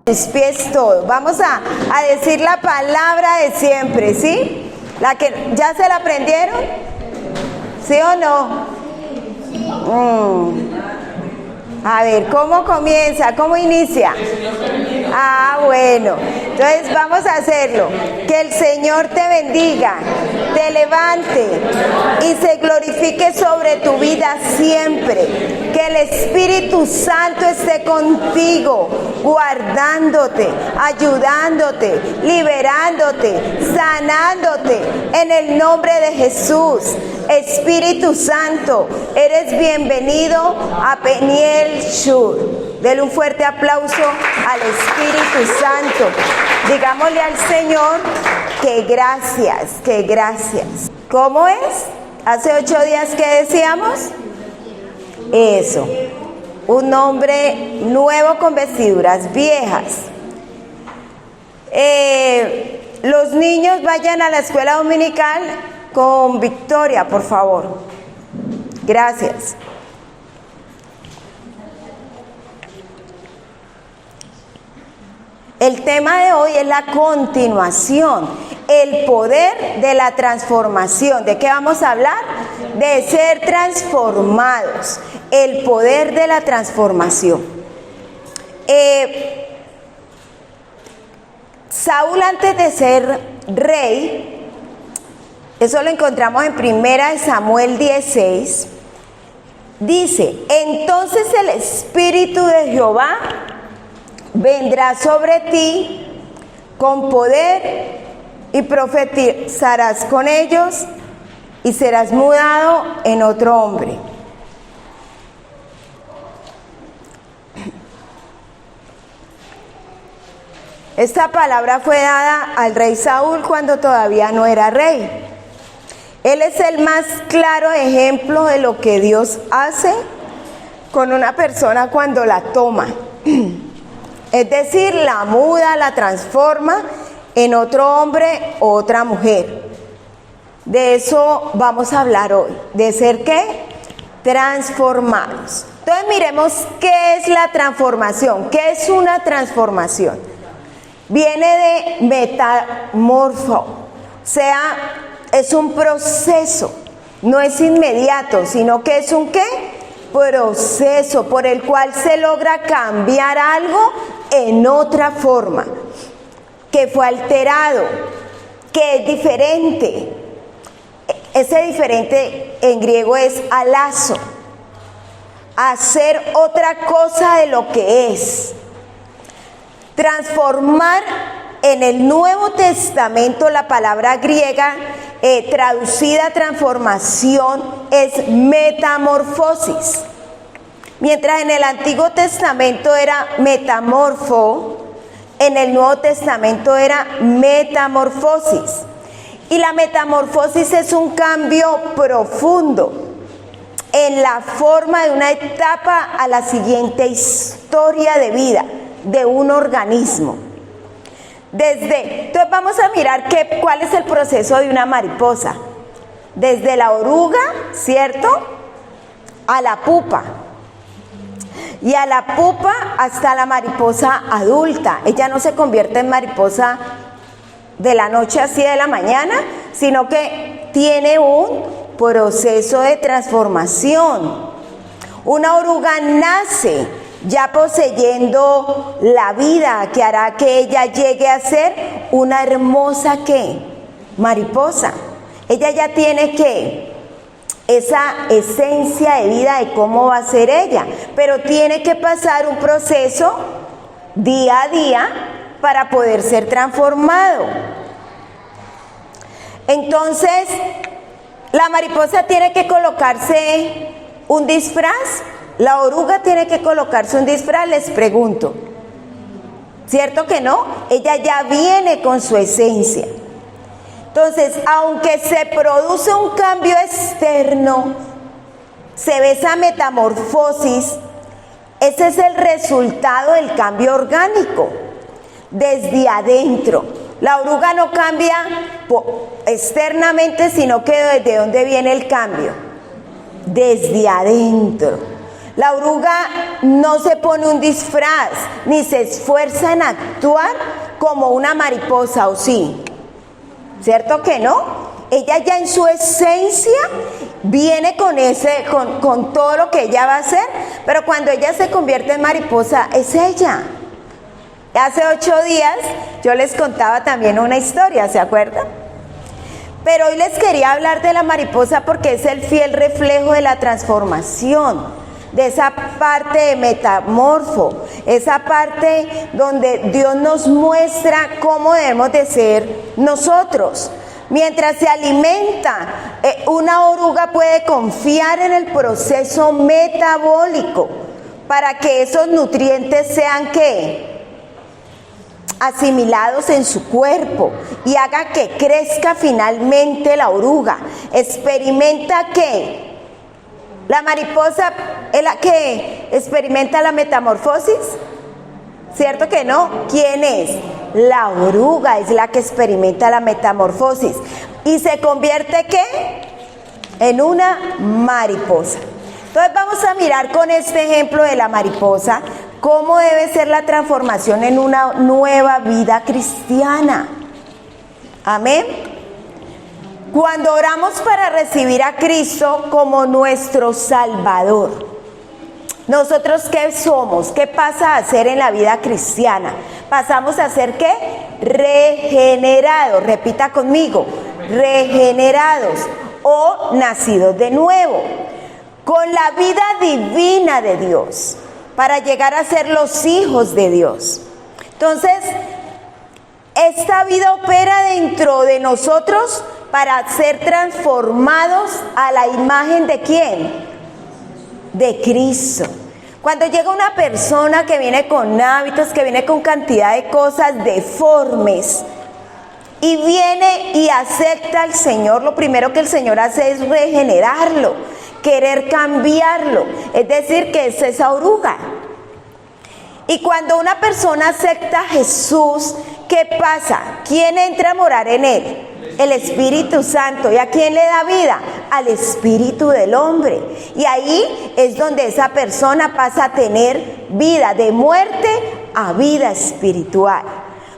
Tus pies todos. Vamos a decir la palabra de siempre, ¿sí? La que ya se la aprendieron, ¿sí o no? A ver, ¿cómo comienza? ¿Cómo inicia? Ah, bueno. Entonces vamos a hacerlo. Que el Señor te bendiga, te levante y se glorifique sobre tu vida siempre. Que el Espíritu Santo esté contigo, guardándote, ayudándote, liberándote, sanándote. En el nombre de Jesús. Espíritu Santo, eres bienvenido a Peniel Shur. Dele un fuerte aplauso al Espíritu Santo. Digámosle al Señor que gracias, que gracias. ¿Cómo es? Hace 8 días que decíamos eso. Un hombre nuevo con vestiduras viejas. Los niños vayan a la escuela dominical con Victoria, por favor. Gracias. El tema de hoy es la continuación, el poder de la transformación. ¿De qué vamos a hablar? De ser transformados, el poder de la transformación. Saúl, antes de ser rey, eso lo encontramos en 1 Samuel 16, dice: entonces el Espíritu de Jehová vendrá sobre ti con poder y profetizarás con ellos y serás mudado en otro hombre. Esta palabra fue dada al rey Saúl cuando todavía no era rey. Él es el más claro ejemplo de lo que Dios hace con una persona cuando la toma. Es decir, la muda, la transforma en otro hombre o otra mujer. De eso vamos a hablar hoy. ¿De ser qué? Transformados. Entonces miremos qué es la transformación. ¿Qué es una transformación? Viene de metamorfo. O sea, es un proceso. No es inmediato, sino que es un ¿qué? Proceso por el cual se logra cambiar algo en otra forma, que fue alterado, que es diferente. Ese diferente en griego es alazo, hacer otra cosa de lo que es. Transformar, en el Nuevo Testamento, la palabra griega traducida transformación es metamorfosis. Mientras en el Antiguo Testamento era metamorfo, en el Nuevo Testamento era metamorfosis. Y la metamorfosis es un cambio profundo en la forma de una etapa a la siguiente historia de vida de un organismo. Entonces vamos a mirar cuál es el proceso de una mariposa. Desde la oruga, ¿cierto?, a la pupa. Y a la pupa hasta la mariposa adulta. Ella no se convierte en mariposa de la noche a 7 de la mañana, sino que tiene un proceso de transformación. Una oruga nace ya poseyendo la vida que hará que ella llegue a ser una hermosa ¿qué? Mariposa. Ella ya tiene ¿qué? Esa esencia de vida de cómo va a ser ella, pero tiene que pasar un proceso día a día para poder ser transformado. Entonces, la mariposa tiene que colocarse un disfraz. La oruga tiene que colocarse un disfraz, les pregunto. ¿Cierto que no? Ella ya viene con su esencia. Entonces, aunque se produce un cambio externo, se ve esa metamorfosis, ese es el resultado del cambio orgánico, desde adentro. La oruga no cambia externamente, sino que desde dónde viene el cambio, desde adentro. La oruga no se pone un disfraz, ni se esfuerza en actuar como una mariposa, ¿o sí? ¿Cierto que no? Ella ya en su esencia viene con todo lo que ella va a hacer, pero cuando ella se convierte en mariposa, es ella. Hace 8 días yo les contaba también una historia, ¿se acuerdan? Pero hoy les quería hablar de la mariposa porque es el fiel reflejo de la transformación, de esa parte de metamorfo, esa parte donde Dios nos muestra cómo debemos de ser nosotros. Mientras se alimenta, una oruga puede confiar en el proceso metabólico para que esos nutrientes sean ¿qué? Asimilados en su cuerpo y haga que crezca finalmente la oruga. Experimenta ¿qué? La mariposa es la que experimenta la metamorfosis, ¿cierto que no? ¿Quién es? La oruga es la que experimenta la metamorfosis y se convierte ¿qué? En una mariposa. Entonces vamos a mirar con este ejemplo de la mariposa cómo debe ser la transformación en una nueva vida cristiana. Amén. Cuando oramos para recibir a Cristo como nuestro Salvador, ¿nosotros qué somos? ¿Qué pasa a ser en la vida cristiana? Pasamos a ser ¿qué? Regenerados. Repita conmigo, regenerados o nacidos de nuevo, con la vida divina de Dios, para llegar a ser los hijos de Dios. Entonces, esta vida opera dentro de nosotros para ser transformados a la imagen ¿de quién? De Cristo. Cuando llega una persona que viene con hábitos, que viene con cantidad de cosas deformes, y viene y acepta al Señor, lo primero que el Señor hace es regenerarlo, querer cambiarlo, es decir, que es esa oruga. Y cuando una persona acepta a Jesús, ¿qué pasa? ¿Quién entra a morar en él? El Espíritu Santo. ¿Y a quién le da vida? Al espíritu del hombre. Y ahí es donde esa persona pasa a tener vida de muerte a vida espiritual.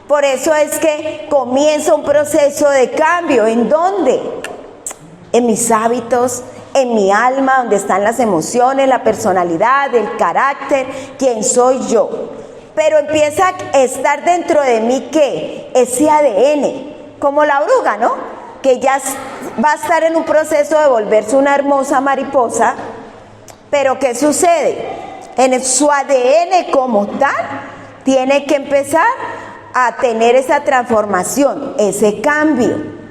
Por eso es que comienza un proceso de cambio. ¿En dónde? En mis hábitos, en mi alma, donde están las emociones, la personalidad, el carácter, quién soy yo. Pero empieza a estar dentro de mí, ¿qué? Ese ADN, como la oruga, ¿no? Que ya va a estar en un proceso de volverse una hermosa mariposa. Pero ¿qué sucede? En su ADN como tal, tiene que empezar a tener esa transformación, ese cambio.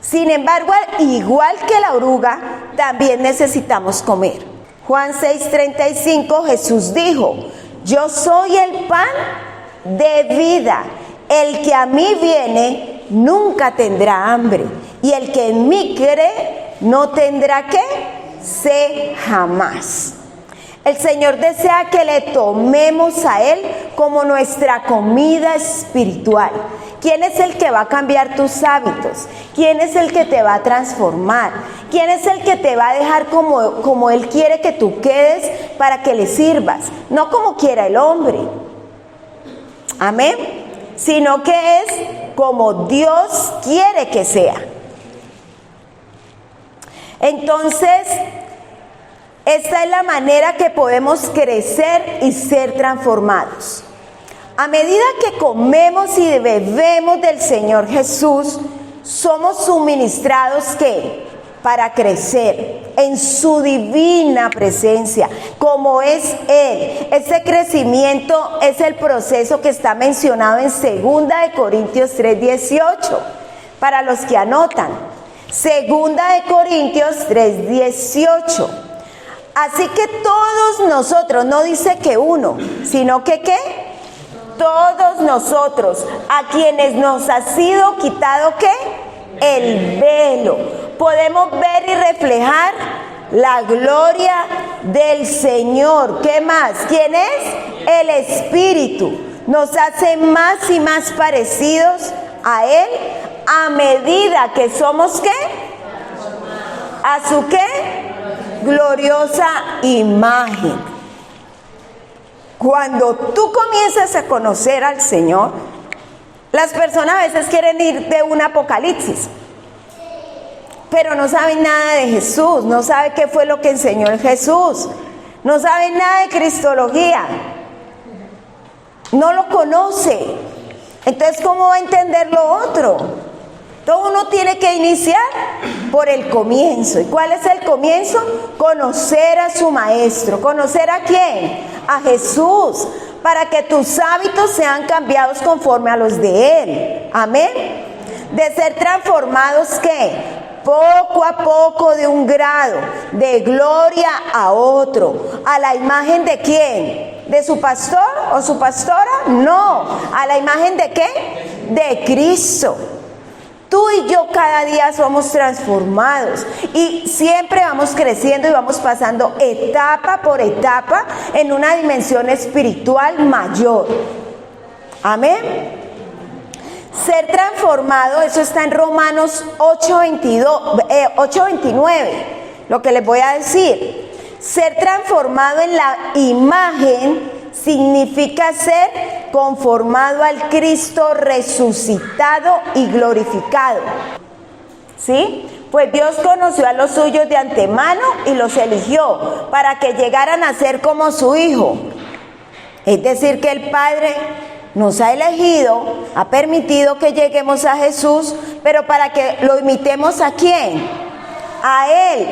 Sin embargo, igual que la oruga, también necesitamos comer. Juan 6:35, Jesús dijo: yo soy el pan de vida. El que a mí viene nunca tendrá hambre, y el que en mí cree no tendrá ¿qué? Sed jamás. El Señor desea que le tomemos a Él como nuestra comida espiritual. ¿Quién es el que va a cambiar tus hábitos? ¿Quién es el que te va a transformar? ¿Quién es el que te va a dejar como Él quiere que tú quedes para que le sirvas? No como quiera el hombre. Amén. Sino que es como Dios quiere que sea. Entonces, esta es la manera que podemos crecer y ser transformados. A medida que comemos y bebemos del Señor Jesús, somos suministrados ¿qué? Para crecer en su divina presencia, como es Él. Ese crecimiento es el proceso que está mencionado en 2 Corintios 3:18, para los que anotan. 2 Corintios 3:18. Así que todos nosotros, no dice que uno, sino que ¿qué? Todos nosotros, a quienes nos ha sido quitado ¿qué? El velo, podemos ver y reflejar la gloria del Señor. ¿Qué más? ¿Quién es? El Espíritu. Nos hace más y más parecidos a Él a medida que somos ¿qué? ¿A su qué? gloriosa imagen. Cuando tú comienzas a conocer al Señor, las personas a veces quieren ir de un apocalipsis, pero no saben nada de Jesús, no saben qué fue lo que enseñó el Jesús, no saben nada de cristología, no lo conoce. Entonces, ¿cómo va a entender lo otro? Todo uno tiene que iniciar por el comienzo. ¿Y cuál es el comienzo? Conocer a su maestro. ¿Conocer a quién? A Jesús, para que tus hábitos sean cambiados conforme a los de Él. Amén. De ser transformados, ¿qué? Poco a poco, de un grado de gloria a otro. ¿A la imagen de quién? ¿De su pastor o su pastora? No. ¿A la imagen de qué? De Cristo. Tú y yo cada día somos transformados y siempre vamos creciendo y vamos pasando etapa por etapa en una dimensión espiritual mayor. Amén. Ser transformado, eso está en Romanos 8:29, lo que les voy a decir. Ser transformado en la imagen significa ser conformado al Cristo resucitado y glorificado. ¿Sí? Pues Dios conoció a los suyos de antemano y los eligió para que llegaran a ser como su Hijo. Es decir, que el Padre nos ha elegido, ha permitido que lleguemos a Jesús, pero para que lo imitemos ¿a quién? A Él.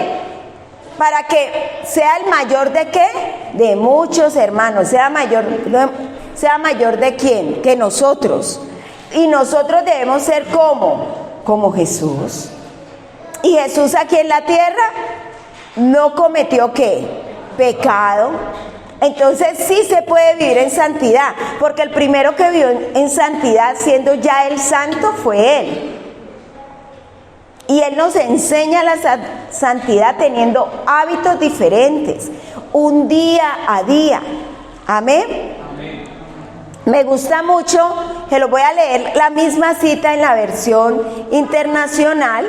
Para que sea el mayor de qué? De muchos hermanos. Sea mayor de quién? Que nosotros. Y nosotros debemos ser como Jesús. Y Jesús aquí en la tierra no cometió ¿qué? Pecado. Entonces sí se puede vivir en santidad, porque el primero que vivió en santidad, siendo ya el santo, fue Él. Y Él nos enseña la santidad teniendo hábitos diferentes, un día a día. Amén. Amén. Me gusta mucho, que lo voy a leer la misma cita en la versión internacional.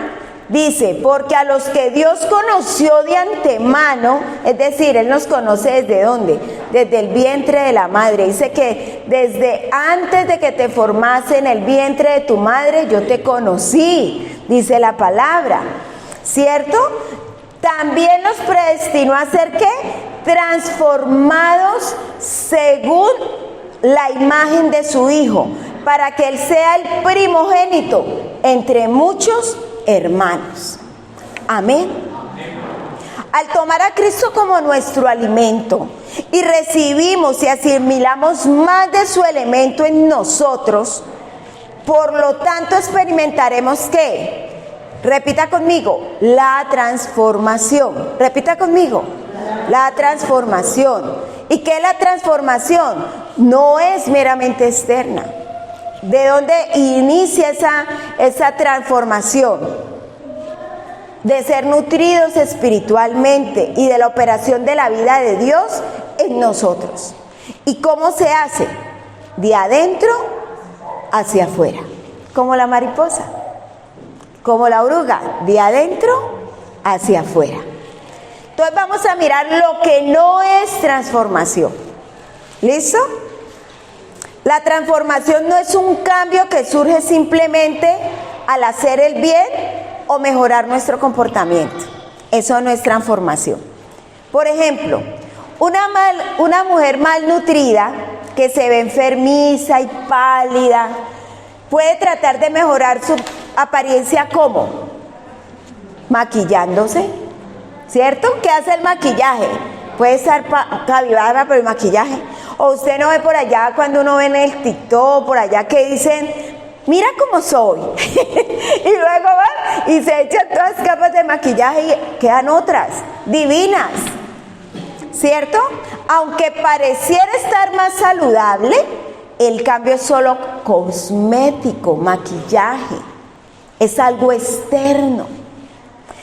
Dice, porque a los que Dios conoció de antemano, es decir, Él nos conoce ¿desde dónde? Desde el vientre de la madre. Dice que desde antes de que te formase en el vientre de tu madre, yo te conocí, dice la palabra, ¿cierto? También los predestinó a ser ¿qué? Transformados según la imagen de su Hijo, para que Él sea el primogénito entre muchos hermanos. Amén. Al tomar a Cristo como nuestro alimento y recibimos y asimilamos más de su elemento en nosotros, por lo tanto experimentaremos ¿qué? Repita conmigo, la transformación. Repita conmigo, la transformación. ¿Y qué es la transformación? No es meramente externa. ¿De dónde inicia esa transformación? De ser nutridos espiritualmente y de la operación de la vida de Dios en nosotros. ¿Y cómo se hace? De adentro hacia afuera. Como la mariposa, como la oruga, de adentro hacia afuera. Entonces vamos a mirar lo que no es transformación. ¿Listo? La transformación no es un cambio que surge simplemente al hacer el bien o mejorar nuestro comportamiento. Eso no es transformación. Por ejemplo, una mujer malnutrida que se ve enfermiza y pálida puede tratar de mejorar su apariencia ¿cómo? Maquillándose, ¿cierto? ¿Qué hace el maquillaje? Puede estar cabizbaja por el maquillaje. O usted no ve por allá cuando uno ve en el TikTok, por allá que dicen, mira cómo soy. Y luego van y se echan todas capas de maquillaje y quedan otras, divinas. ¿Cierto? Aunque pareciera estar más saludable, el cambio es solo cosmético, maquillaje. Es algo externo.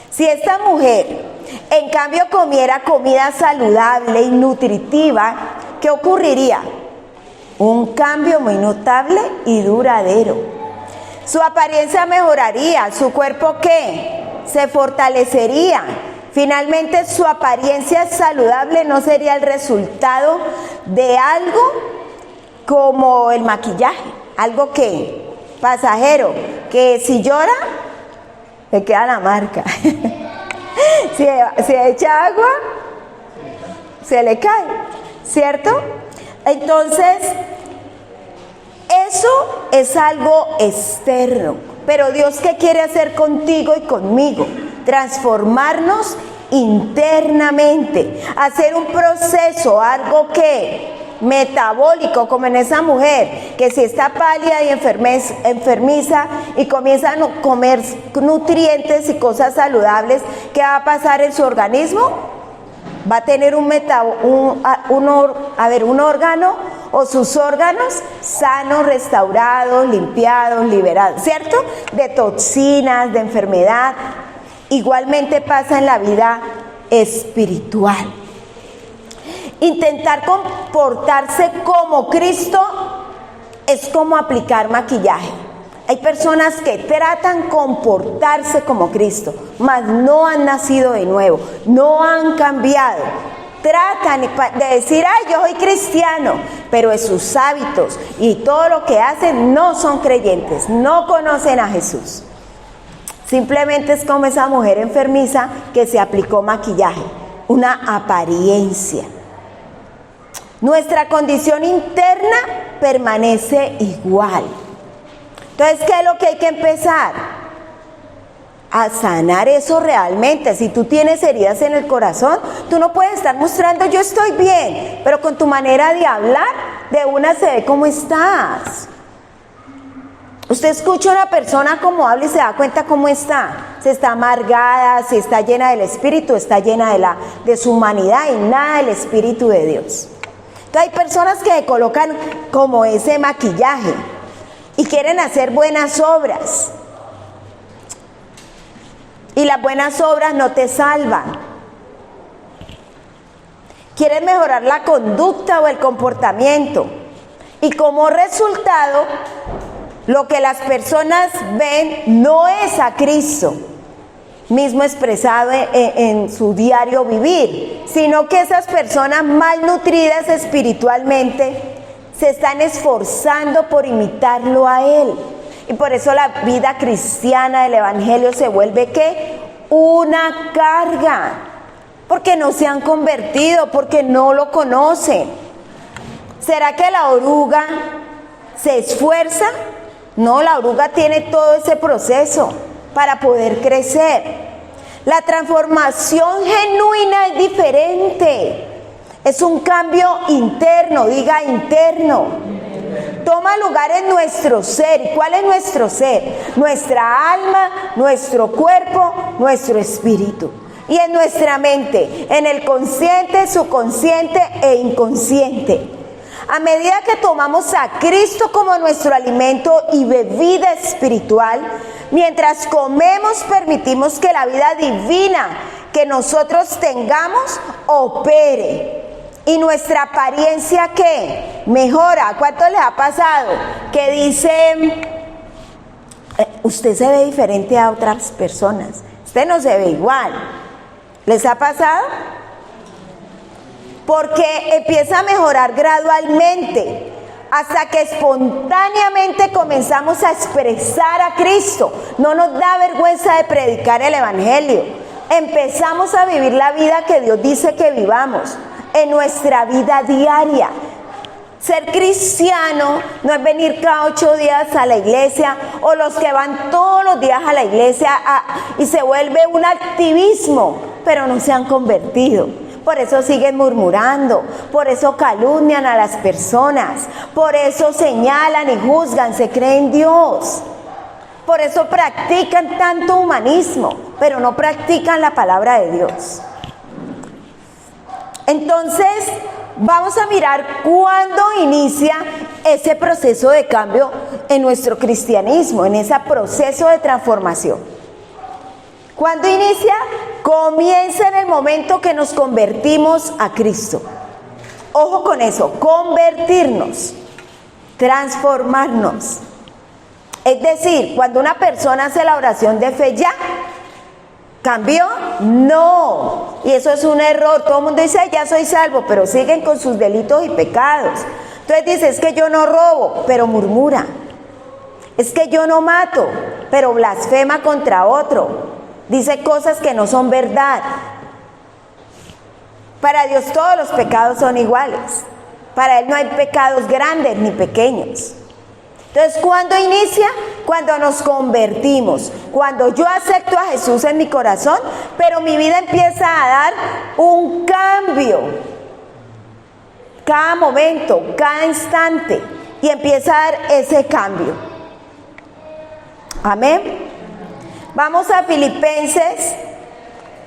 Si esta mujer, en cambio, comiera comida saludable y nutritiva, ¿qué ocurriría? Un cambio muy notable y duradero. Su apariencia mejoraría, su cuerpo ¿qué? Se fortalecería, Finalmente, su apariencia saludable no sería el resultado de algo como el maquillaje, algo que pasajero, que si llora, le queda la marca. si echa agua, se le cae, ¿cierto? Entonces, eso es algo externo, pero Dios, ¿qué quiere hacer contigo y conmigo? Transformarnos internamente, hacer un proceso, algo que metabólico, como en esa mujer, que si está pálida y enfermiza y comienza a comer nutrientes y cosas saludables, ¿qué va a pasar en su organismo? Va a tener un órgano o sus órganos sanos, restaurados, limpiados, liberados, ¿cierto? De toxinas, de enfermedad. Igualmente pasa en la vida espiritual. Intentar comportarse como Cristo es como aplicar maquillaje. Hay personas que tratan comportarse como Cristo, mas no han nacido de nuevo, no han cambiado. Tratan de decir, ay, yo soy cristiano, pero en sus hábitos y todo lo que hacen no son creyentes, no conocen a Jesús. Simplemente es como esa mujer enfermiza que se aplicó maquillaje, una apariencia. Nuestra condición interna permanece igual. Entonces, ¿qué es lo que hay que empezar? A sanar eso realmente. Si tú tienes heridas en el corazón, tú no puedes estar mostrando yo estoy bien, pero con tu manera de hablar, de una se ve cómo estás. Usted escucha a una persona como habla y se da cuenta cómo está. Si está amargada, si está llena del Espíritu, está llena de su humanidad y nada del Espíritu de Dios. Entonces hay personas que colocan como ese maquillaje y quieren hacer buenas obras. Y las buenas obras no te salvan. Quieren mejorar la conducta o el comportamiento. Y como resultado, lo que las personas ven no es a Cristo mismo expresado en su diario vivir, sino que esas personas malnutridas espiritualmente se están esforzando por imitarlo a Él. Y por eso la vida cristiana del Evangelio se vuelve ¿qué? Una carga, porque no se han convertido, porque no lo conocen. ¿Será que la oruga se esfuerza? No, la oruga tiene todo ese proceso para poder crecer. La transformación genuina es diferente. Es un cambio interno, diga interno. Toma lugar en nuestro ser. ¿Y cuál es nuestro ser? Nuestra alma, nuestro cuerpo, nuestro espíritu. Y en nuestra mente, en el consciente, subconsciente e inconsciente. A medida que tomamos a Cristo como nuestro alimento y bebida espiritual, mientras comemos permitimos que la vida divina que nosotros tengamos opere. Y nuestra apariencia ¿qué? Mejora. ¿Cuánto les ha pasado? Que dicen, usted se ve diferente a otras personas. Usted no se ve igual. ¿Les ha pasado? Porque empieza a mejorar gradualmente, hasta que espontáneamente comenzamos a expresar a Cristo. No nos da vergüenza de predicar el Evangelio. Empezamos a vivir la vida que Dios dice que vivamos en nuestra vida diaria. Ser cristiano no es venir cada 8 días a la iglesia, o los que van todos los días a la iglesia y se vuelve un activismo, pero no se han convertido. Por eso siguen murmurando, por eso calumnian a las personas, por eso señalan y juzgan, se creen Dios. Por eso practican tanto humanismo, pero no practican la palabra de Dios. Entonces, vamos a mirar cuándo inicia ese proceso de cambio en nuestro cristianismo, en ese proceso de transformación. ¿Cuándo inicia? Comienza en el momento que nos convertimos a Cristo. Ojo con eso, convertirnos, transformarnos. Es decir, cuando una persona hace la oración de fe ya, ¿Cambió? No. Y eso es un error. Todo el mundo dice, ya soy salvo, pero siguen con sus delitos y pecados. Entonces dice, es que yo no robo, pero murmura. Es que yo no mato, pero blasfema contra otro. Dice cosas que no son verdad. Para Dios todos los pecados son iguales. Para Él no hay pecados grandes ni pequeños. Entonces, ¿cuándo inicia? Cuando nos convertimos. Cuando yo acepto a Jesús en mi corazón, pero mi vida empieza a dar un cambio. Cada momento, cada instante. Y empieza a dar ese cambio. Amén. Vamos a Filipenses,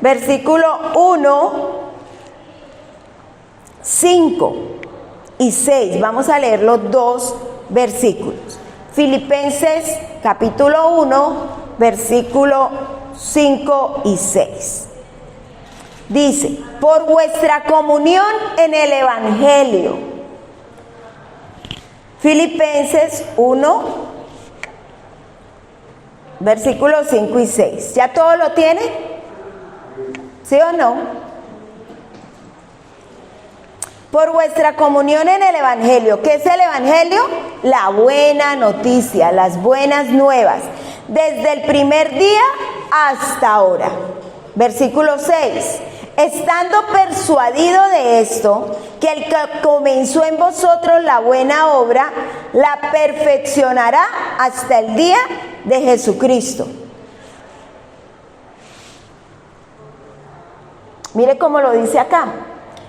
versículo 1, 5 y 6. Vamos a leer los dos versículos. Filipenses, capítulo 1, versículo 5 y 6. Dice, por vuestra comunión en el Evangelio. Filipenses 1, versículos 5 y 6. ¿Ya todo lo tiene? ¿Sí o no? Por vuestra comunión en el Evangelio. ¿Qué es el Evangelio? La buena noticia, las buenas nuevas. Desde el primer día hasta ahora. Versículo 6. Estando persuadido de esto, que el que comenzó en vosotros la buena obra, la perfeccionará hasta el día de Jesucristo. Mire cómo lo dice acá.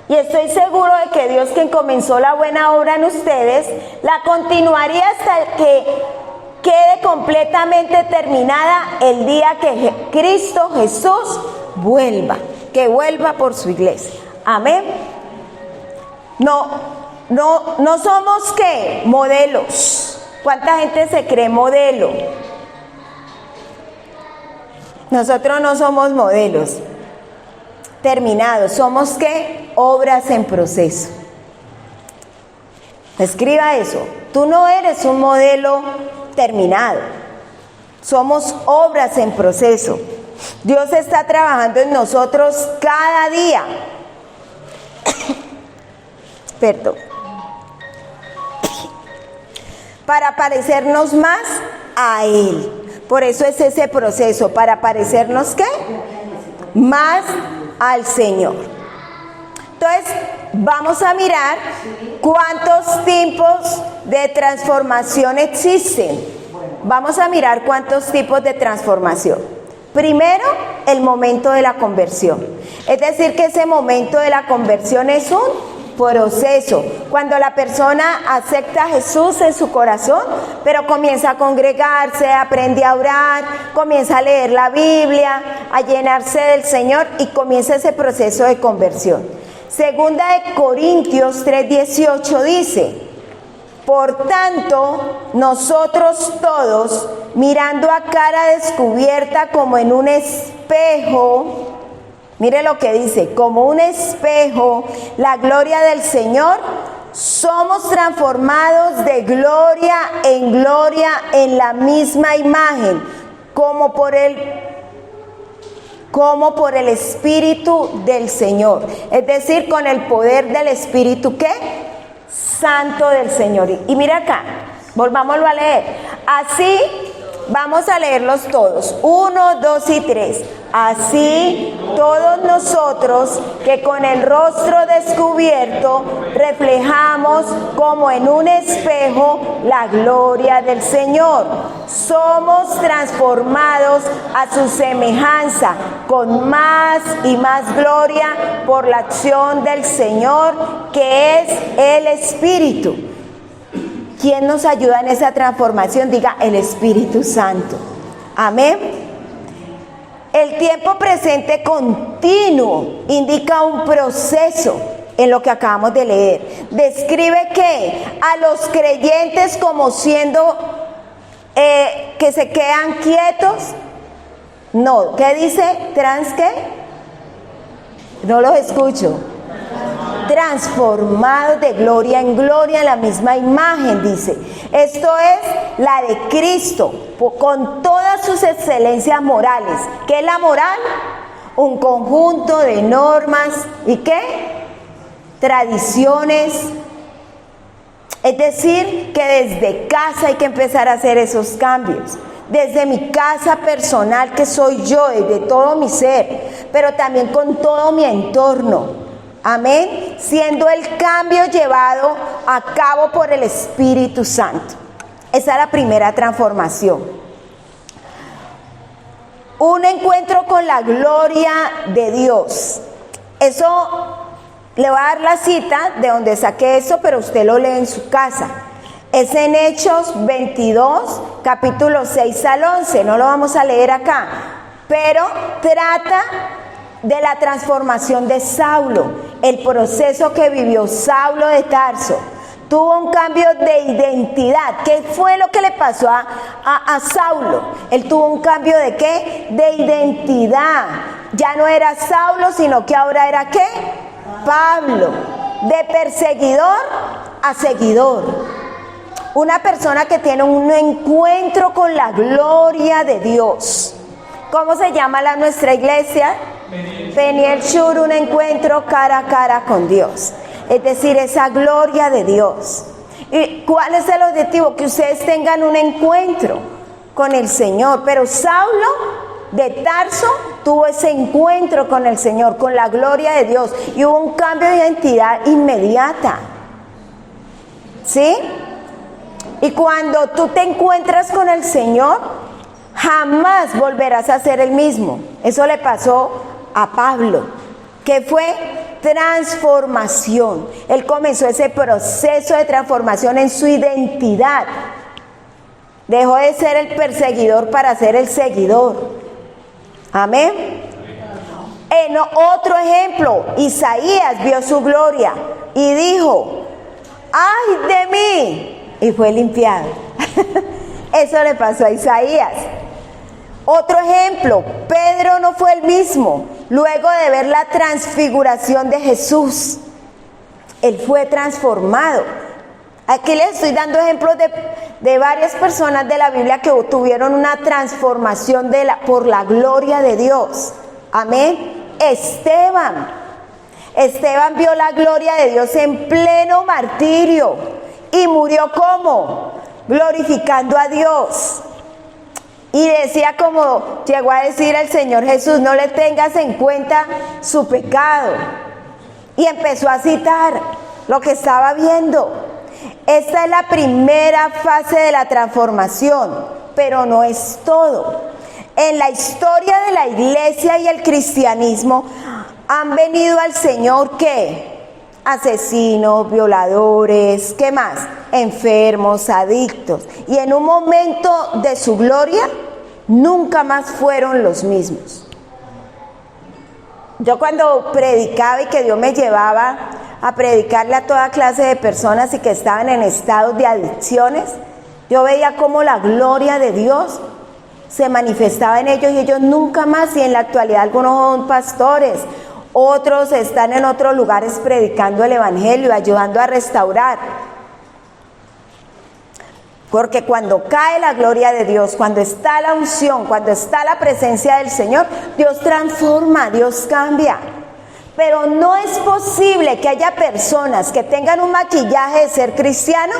Y estoy seguro de que Dios, quien comenzó la buena obra en ustedes, la continuaría hasta que quede completamente terminada el día que Cristo Jesús vuelva. Que vuelva por su iglesia. Amén. No somos ¿qué? Modelos. ¿Cuánta gente se cree modelo? Nosotros no somos modelos terminados. Somos ¿qué? Obras en proceso. Escriba eso. Tú no eres un modelo terminado. Somos obras en proceso. Dios está trabajando en nosotros cada día. Perdón. Para parecernos más a Él. Por eso es ese proceso, para parecernos ¿qué? Más al Señor. Entonces, vamos a mirar cuántos tipos de transformación existen. Vamos a mirar cuántos tipos de transformación. Primero, el momento de la conversión. Es decir, que ese momento de la conversión es un proceso. Cuando la persona acepta a Jesús en su corazón, pero comienza a congregarse, aprende a orar, comienza a leer la Biblia, a llenarse del Señor y comienza ese proceso de conversión. Segunda de Corintios 3:18 dice: por tanto, nosotros todos, mirando a cara descubierta como en un espejo, mire lo que dice, como un espejo, la gloria del Señor, somos transformados de gloria en la misma imagen, como por el Espíritu del Señor. Es decir, con el poder del Espíritu, ¿qué? Santo del Señor. Y mira acá, volvámoslo a leer. Así, vamos a leerlos todos. 1, 2 y 3. Así, todos nosotros que con el rostro descubierto reflejamos como en un espejo la gloria del Señor, somos transformados a su semejanza con más y más gloria por la acción del Señor, que es el Espíritu. ¿Quién nos ayuda en esa transformación? Diga, el Espíritu Santo. Amén. El tiempo presente continuo indica un proceso en lo que acabamos de leer. Describe que a los creyentes como siendo que se quedan quietos. No, ¿qué dice? ¿Trans qué? No los escucho. transformados de gloria en gloria en la misma imagen, dice. Esto es la de Cristo, con todas sus excelencias morales. ¿Qué es la moral? Un conjunto de normas y ¿qué? Tradiciones. Es decir, que desde casa hay que empezar a hacer esos cambios. Desde mi casa personal, que soy yo, desde todo mi ser, pero también con todo mi entorno. Amén. Siendo el cambio llevado a cabo por el Espíritu Santo. Esa es la primera transformación. Un encuentro con la gloria de Dios. Eso, le voy a dar la cita de donde saqué eso, pero usted lo lee en su casa. Es en Hechos 22, capítulo 6 al 11. No lo vamos a leer acá, pero trata de la transformación de Saulo, el proceso que vivió Saulo de Tarso. Tuvo un cambio de identidad. ¿Qué fue lo que le pasó a Saulo? Él tuvo un cambio de ¿qué? De identidad. Ya no era Saulo, sino que ahora era ¿qué? Pablo. De perseguidor a seguidor. Una persona que tiene un encuentro con la gloria de Dios. ¿Cómo se llama nuestra iglesia? Peniel Shur, un encuentro cara a cara con Dios. Es decir, esa gloria de Dios. ¿Y cuál es el objetivo? Que ustedes tengan un encuentro con el Señor. Pero Saulo de Tarso tuvo ese encuentro con el Señor, con la gloria de Dios. Y hubo un cambio de identidad inmediata. ¿Sí? Y cuando tú te encuentras con el Señor, jamás volverás a ser el mismo. Eso le pasó a Pablo, que fue transformación. Él comenzó ese proceso de transformación en su identidad. Dejó de ser el perseguidor para ser el seguidor. Amén. En otro ejemplo, Isaías vio su gloria y dijo: ¡ay de mí! Y fue limpiado. Eso le pasó a Isaías. Otro ejemplo, Pedro no fue el mismo luego de ver la transfiguración de Jesús. Él fue transformado. Aquí les estoy dando ejemplos de varias personas de la Biblia que tuvieron una transformación por la gloria de Dios. Amén. Esteban vio la gloria de Dios en pleno martirio. Y murió ¿cómo? Glorificando a Dios. Y decía, como llegó a decir el Señor Jesús: no le tengas en cuenta su pecado. Y empezó a citar lo que estaba viendo. Esta es la primera fase de la transformación, pero no es todo. En la historia de la iglesia y el cristianismo han venido al Señor ¿qué? Asesinos, violadores, ¿qué más? Enfermos, adictos. Y en un momento de su gloria, nunca más fueron los mismos. Yo cuando predicaba y que Dios me llevaba a predicarle a toda clase de personas y que estaban en estados de adicciones, yo veía cómo la gloria de Dios se manifestaba en ellos y ellos nunca más. Y en la actualidad algunos son pastores, otros están en otros lugares predicando el evangelio, ayudando a restaurar. Porque cuando cae la gloria de Dios, cuando está la unción, cuando está la presencia del Señor, Dios transforma, Dios cambia. Pero no es posible que haya personas que tengan un maquillaje de ser cristiano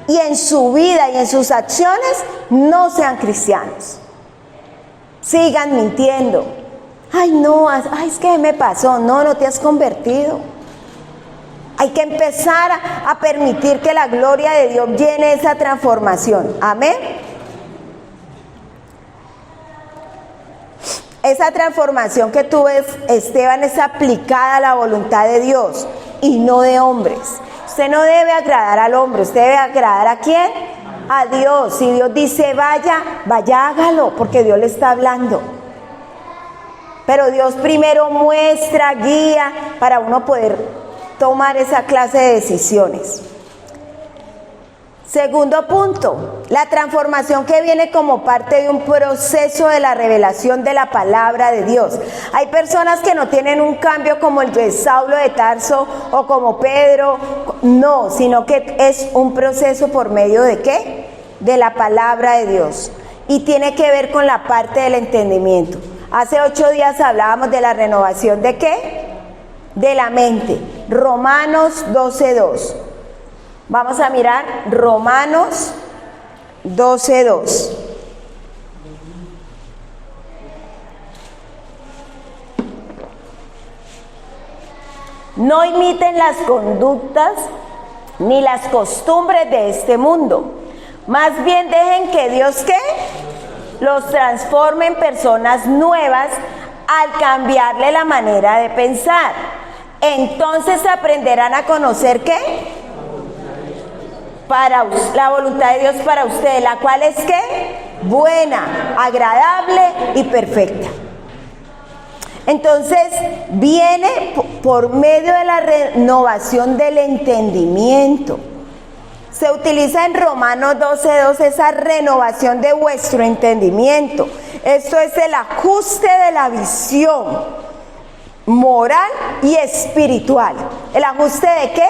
y en su vida y en sus acciones no sean cristianos. Sigan mintiendo. Ay, no, ay, es que me pasó. No te has convertido. Hay que empezar a permitir que la gloria de Dios llene esa transformación. Amén. Esa transformación que tuvo Esteban es aplicada a la voluntad de Dios y no de hombres. Usted no debe agradar al hombre, usted debe agradar ¿a quién? A Dios. Si Dios dice vaya, hágalo, porque Dios le está hablando. Pero Dios primero muestra, guía, para uno poder tomar esa clase de decisiones. Segundo punto, la transformación que viene como parte de un proceso de la revelación de la palabra de Dios. Hay personas que no tienen un cambio como el de Saulo de Tarso o como Pedro, no, sino que es un proceso por medio de ¿qué? De la palabra de Dios. Y tiene que ver con la parte del entendimiento. Hace 8 días hablábamos de la renovación ¿de qué? De la mente. Romanos 12:2. Vamos a mirar Romanos 12:2. No imiten las conductas ni las costumbres de este mundo. Más bien dejen que Dios ¿qué? Los transforme en personas nuevas al cambiarle la manera de pensar. Entonces aprenderán a conocer ¿qué? Para la voluntad de Dios para ustedes, la cual es ¿qué? Buena, agradable y perfecta. Entonces viene por medio de la renovación del entendimiento. Se utiliza en Romanos 12:2 esa renovación de vuestro entendimiento. Esto es el ajuste de la visión moral y espiritual. ¿El ajuste de qué?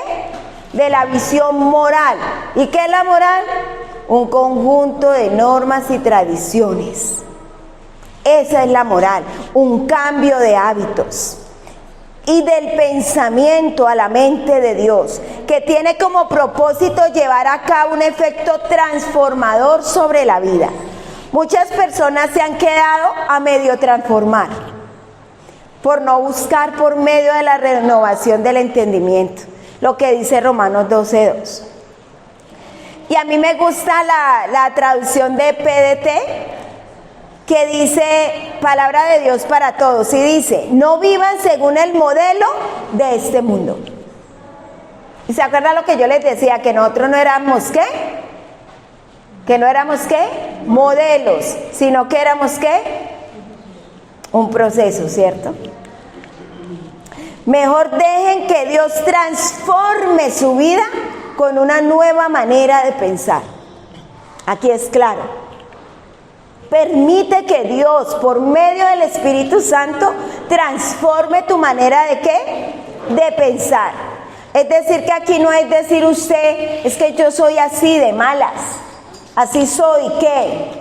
De la visión moral. ¿Y qué es la moral? Un conjunto de normas y tradiciones. Esa es la moral, un cambio de hábitos. Y del pensamiento a la mente de Dios, que tiene como propósito llevar a cabo un efecto transformador sobre la vida. Muchas personas se han quedado a medio transformar, por no buscar por medio de la renovación del entendimiento. Lo que dice Romanos 12:2. Y a mí me gusta la traducción de PDT, que dice palabra de Dios para todos, y dice: no vivan según el modelo de este mundo. ¿Y se acuerdan lo que yo les decía? Que nosotros no éramos ¿qué? Que no éramos ¿qué? Modelos, sino que éramos ¿qué? Un proceso, ¿cierto? Mejor dejen que Dios transforme su vida con una nueva manera de pensar. Aquí es claro. Permite que Dios, por medio del Espíritu Santo, transforme tu manera de ¿qué? De pensar. Es decir, que aquí no es decir usted, es que yo soy así de malas, así soy, ¿qué?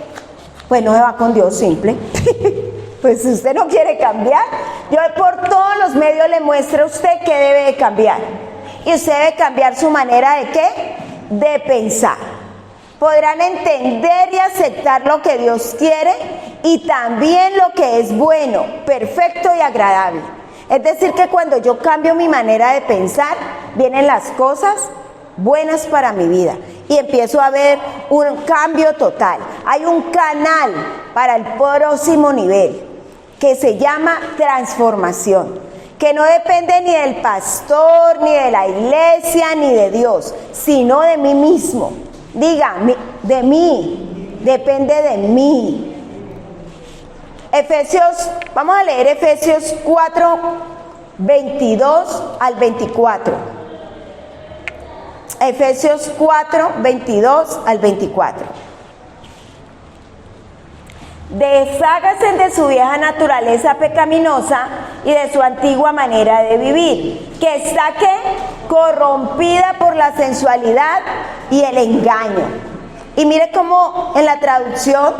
Pues no se va con Dios, simple. Pues si usted no quiere cambiar, yo por todos los medios le muestro a usted que debe de cambiar. Y usted debe cambiar su manera de ¿qué? De pensar. Podrán entender y aceptar lo que Dios quiere y también lo que es bueno, perfecto y agradable. Es decir, que cuando yo cambio mi manera de pensar, vienen las cosas buenas para mi vida y empiezo a ver un cambio total. Hay un canal para el próximo nivel que se llama transformación, que no depende ni del pastor, ni de la iglesia, ni de Dios, sino de mí mismo. Diga, de mí, depende de mí. Vamos a leer Efesios 4, 22 al 24. Efesios 4, 22 al 24. Deshágase de su vieja naturaleza pecaminosa y de su antigua manera de vivir, que está ¿qué? Corrompida por la sensualidad y el engaño. Y mire cómo en la traducción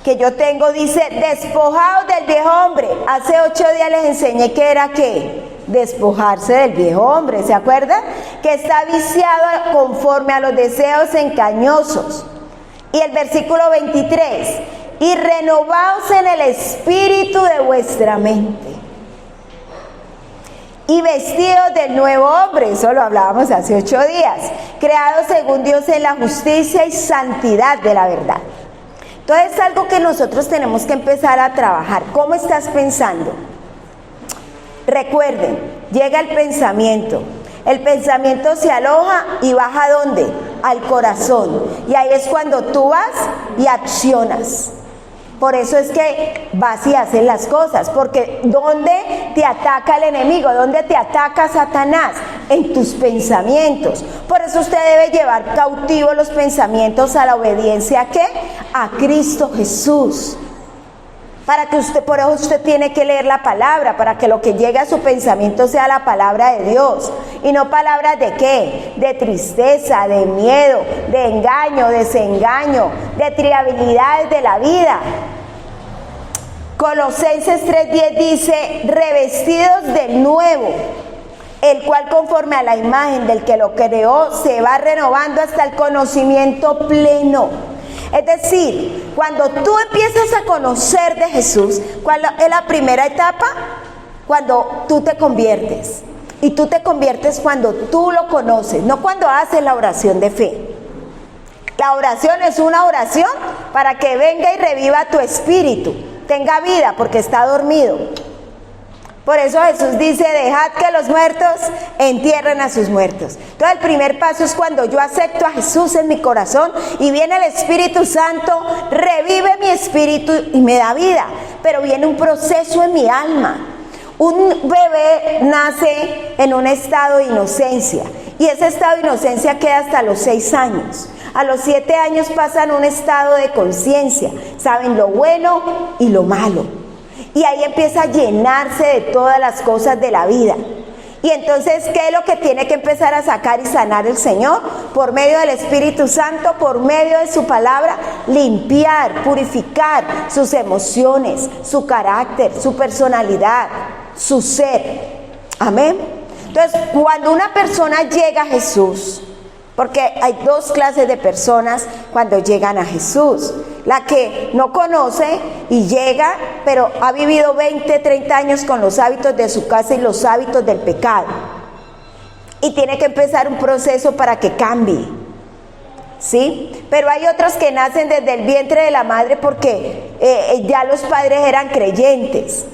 que yo tengo dice: despojados del viejo hombre. Hace 8 días les enseñé que era ¿qué? Despojarse del viejo hombre, ¿se acuerdan? Que está viciado conforme a los deseos engañosos. Y el versículo 23: y renovaos en el espíritu de vuestra mente, y vestidos del nuevo hombre. Eso lo hablábamos hace 8 días, creados según Dios en la justicia y santidad de la verdad. Entonces es algo que nosotros tenemos que empezar a trabajar. ¿Cómo estás pensando? Recuerden, llega el pensamiento. El pensamiento se aloja y baja ¿a dónde? Al corazón. Y ahí es cuando tú vas y accionas. Por eso es que vas y haces las cosas. Porque ¿dónde te ataca el enemigo? ¿Dónde te ataca Satanás? en tus pensamientos. Por eso usted debe llevar cautivos los pensamientos a la obediencia, ¿a qué? A Cristo Jesús. Para que usted, por eso usted tiene que leer la palabra, para que lo que llegue a su pensamiento sea la palabra de Dios, y no palabras de qué, de tristeza, de miedo, de engaño, desengaño, de triabilidades de la vida. Colosenses 3:10 dice, revestidos del nuevo, el cual conforme a la imagen del que lo creó, se va renovando hasta el conocimiento pleno. Es decir, cuando tú empiezas a conocer de Jesús, ¿cuál es la primera etapa? Cuando tú te conviertes. Y tú te conviertes cuando tú lo conoces, no cuando haces la oración de fe. La oración es una oración para que venga y reviva tu espíritu, tenga vida porque está dormido. Por eso Jesús dice, dejad que los muertos entierren a sus muertos. Entonces el primer paso es cuando yo acepto a Jesús en mi corazón y viene el Espíritu Santo, revive mi espíritu y me da vida. Pero viene un proceso en mi alma. Un bebé nace en un estado de inocencia y ese estado de inocencia queda hasta los 6 años. A los 7 años pasan un estado de conciencia, saben lo bueno y lo malo. Y ahí empieza a llenarse de todas las cosas de la vida. Y entonces, ¿qué es lo que tiene que empezar a sacar y sanar el Señor? Por medio del Espíritu Santo, por medio de su palabra, limpiar, purificar sus emociones, su carácter, su personalidad, su ser. Amén. Entonces, cuando una persona llega a Jesús, porque hay 2 clases de personas cuando llegan a Jesús. La que no conoce y llega, pero ha vivido 20, 30 años con los hábitos de su casa y los hábitos del pecado. Y tiene que empezar un proceso para que cambie. ¿Sí? Pero hay otros que nacen desde el vientre de la madre porque ya los padres eran creyentes.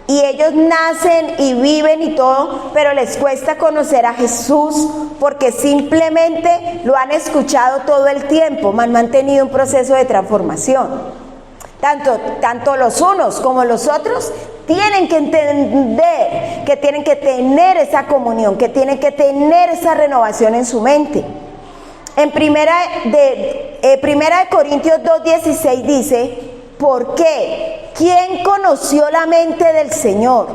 Y ellos nacen y viven y todo, pero les cuesta conocer a Jesús porque simplemente lo han escuchado todo el tiempo, han mantenido un proceso de transformación. Tanto los unos como los otros tienen que entender que tienen que tener esa comunión, que tienen que tener esa renovación en su mente. En primera de Corintios 2:16 dice, ¿por qué? ¿Quién conoció la mente del Señor?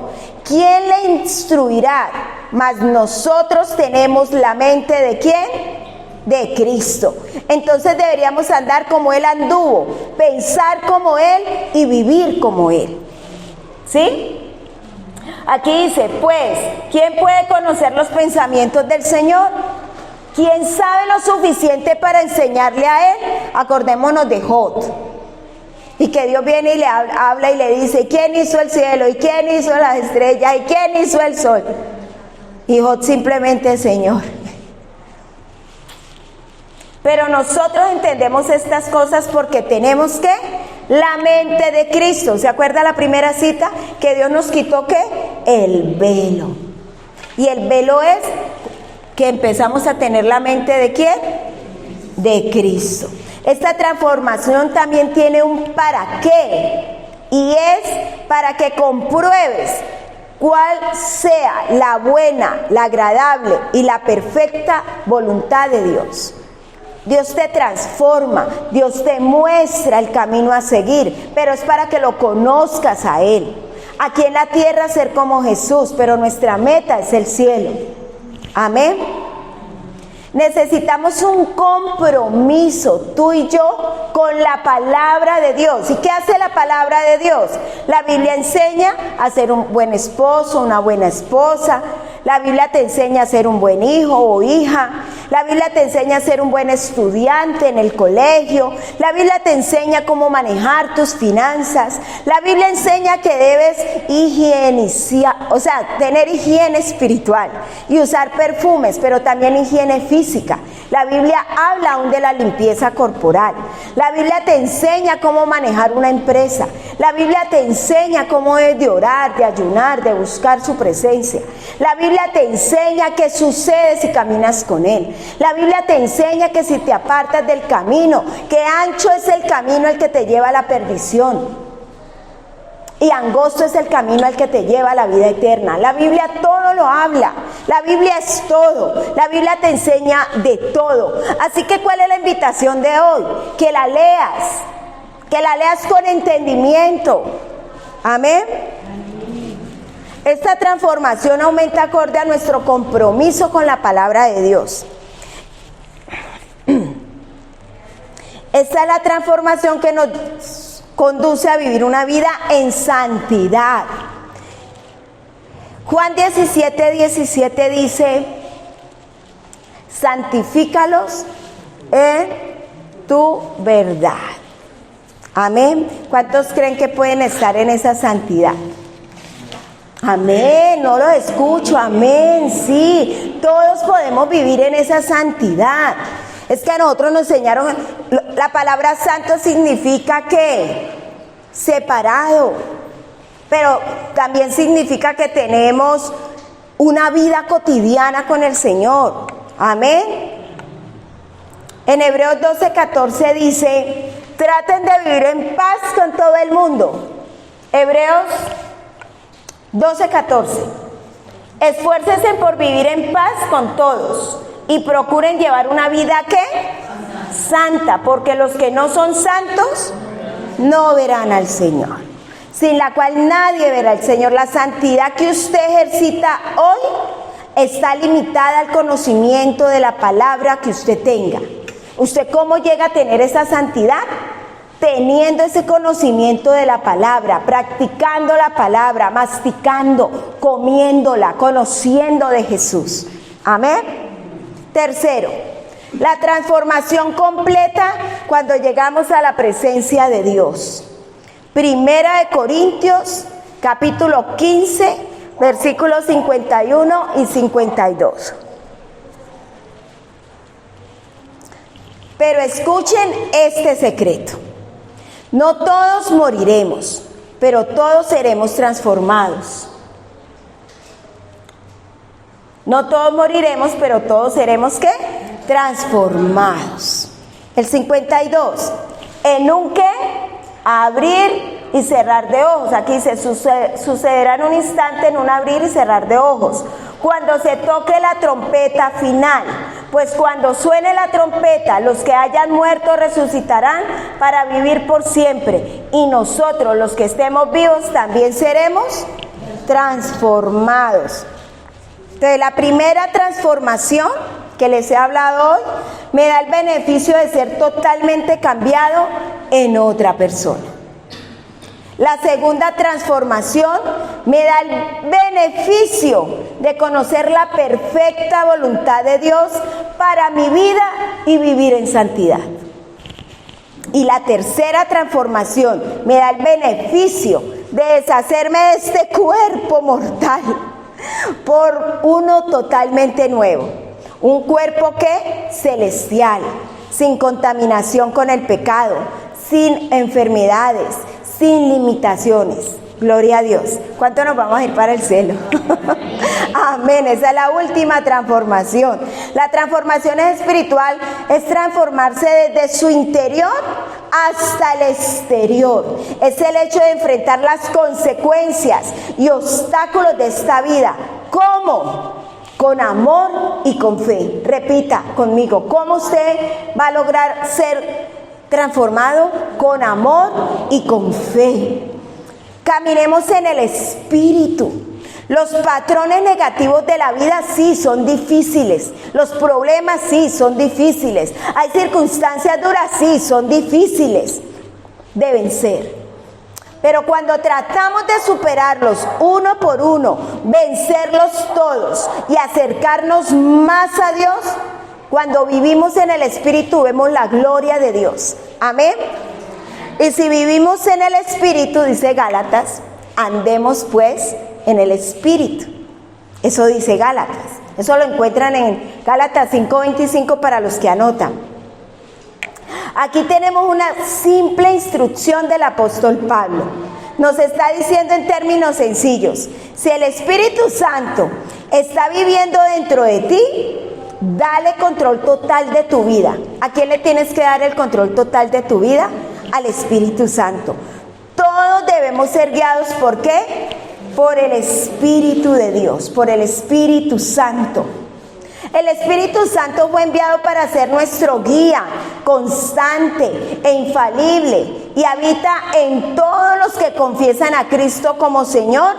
¿Quién le instruirá? Mas nosotros tenemos la mente ¿de quién? De Cristo. Entonces deberíamos andar como Él anduvo, pensar como Él y vivir como Él. ¿Sí? Aquí dice, pues, ¿quién puede conocer los pensamientos del Señor? ¿Quién sabe lo suficiente para enseñarle a Él? Acordémonos de Job. Y que Dios viene y le habla y le dice, ¿quién hizo el cielo? ¿Y quién hizo las estrellas? ¿Y quién hizo el sol? Y Job simplemente, Señor. Pero nosotros entendemos estas cosas porque tenemos ¿qué? La mente de Cristo. ¿Se acuerda la primera cita? Que Dios nos quitó ¿qué? El velo. Y el velo es que empezamos a tener la mente ¿de quién? De Cristo. Esta transformación también tiene un para qué, y es para que compruebes cuál sea la buena, la agradable y la perfecta voluntad de Dios. Dios te transforma, Dios te muestra el camino a seguir, pero es para que lo conozcas a Él. Aquí en la tierra ser como Jesús, pero nuestra meta es el cielo. Amén. Necesitamos un compromiso, tú y yo, con la palabra de Dios. ¿Y qué hace la palabra de Dios? La Biblia enseña a ser un buen esposo, una buena esposa. La Biblia te enseña a ser un buen hijo o hija. La Biblia te enseña a ser un buen estudiante en el colegio. La Biblia te enseña cómo manejar tus finanzas. La Biblia enseña que debes higienizar, tener higiene espiritual y usar perfumes, pero también higiene física. La Biblia habla aún de la limpieza corporal. La Biblia te enseña cómo manejar una empresa. La Biblia te enseña cómo debes de orar, de ayunar, de buscar su presencia. La Biblia te enseña qué sucede si caminas con Él. La Biblia te enseña que si te apartas del camino, que ancho es el camino el que te lleva a la perdición. y angosto es el camino al que te lleva a la vida eterna. La Biblia todo lo habla, la Biblia es todo, la Biblia te enseña de todo. Así que ¿cuál es la invitación de hoy? Que la leas con entendimiento. Amén. Esta transformación aumenta acorde a nuestro compromiso con la palabra de Dios. Esta es la transformación que nos conduce a vivir una vida en santidad. Juan 17:17 dice: santifícalos en tu verdad. Amén. ¿Cuántos creen que pueden estar en esa santidad? Amén, no lo escucho, amén, sí, todos podemos vivir en esa santidad. Es que a nosotros nos enseñaron, la palabra santo significa que separado, pero también significa que tenemos una vida cotidiana con el Señor, amén. En Hebreos 12:14 dice: traten de vivir en paz con todo el mundo. Hebreos 12:14. Esfuércense por vivir en paz con todos y procuren llevar una vida ¿qué? Santa, porque los que no son santos no verán al Señor, sin la cual nadie verá al Señor. La santidad que usted ejercita hoy está limitada al conocimiento de la palabra que usted tenga. ¿Usted cómo llega a tener esa santidad? Teniendo ese conocimiento de la palabra, practicando la palabra, masticando, comiéndola, conociendo de Jesús. Amén. Tercero, la transformación completa cuando llegamos a la presencia de Dios. Primera de Corintios, capítulo 15, versículos 51 y 52. Pero escuchen este secreto. No todos moriremos, pero todos seremos transformados. No todos moriremos, pero todos seremos ¿qué? Transformados. El 52. En un ¿qué? Abrir y cerrar de ojos. Aquí dice, sucederá en un instante, en un abrir y cerrar de ojos. Cuando se toque la trompeta final. Pues cuando suene la trompeta, los que hayan muerto resucitarán para vivir por siempre. Y nosotros, los que estemos vivos, también seremos transformados. Entonces, la primera transformación que les he hablado hoy me da el beneficio de ser totalmente cambiado en otra persona. La segunda transformación me da el beneficio de conocer la perfecta voluntad de Dios para mi vida y vivir en santidad. Y la tercera transformación me da el beneficio de deshacerme de este cuerpo mortal por uno totalmente nuevo. Un cuerpo que celestial, sin contaminación con el pecado, sin enfermedades, sin limitaciones. Gloria a Dios. ¿Cuánto nos vamos a ir para el cielo? Amén. Esa es la última transformación. La transformación espiritual es transformarse desde su interior hasta el exterior. Es el hecho de enfrentar las consecuencias y obstáculos de esta vida. ¿Cómo? Con amor y con fe. Repita conmigo. ¿Cómo usted va a lograr ser transformado? Con amor y con fe. Caminemos en el Espíritu. Los patrones negativos de la vida sí son difíciles. Los problemas sí son difíciles. Hay circunstancias duras, sí son difíciles de vencer. Pero cuando tratamos de superarlos uno por uno, vencerlos todos y acercarnos más a Dios, cuando vivimos en el Espíritu vemos la gloria de Dios. Amén. Y si vivimos en el Espíritu, dice Gálatas, andemos pues en el Espíritu. Eso dice Gálatas. Eso lo encuentran en Gálatas 5:25 para los que anotan. Aquí tenemos una simple instrucción del apóstol Pablo. Nos está diciendo en términos sencillos, si el Espíritu Santo está viviendo dentro de ti, dale control total de tu vida. ¿A quién le tienes que dar el control total de tu vida? Al Espíritu Santo. Todo todos debemos ser guiados, ¿por qué? Por el Espíritu de Dios, por el Espíritu Santo. El Espíritu Santo fue enviado para ser nuestro guía constante e infalible y habita en todos los que confiesan a Cristo como Señor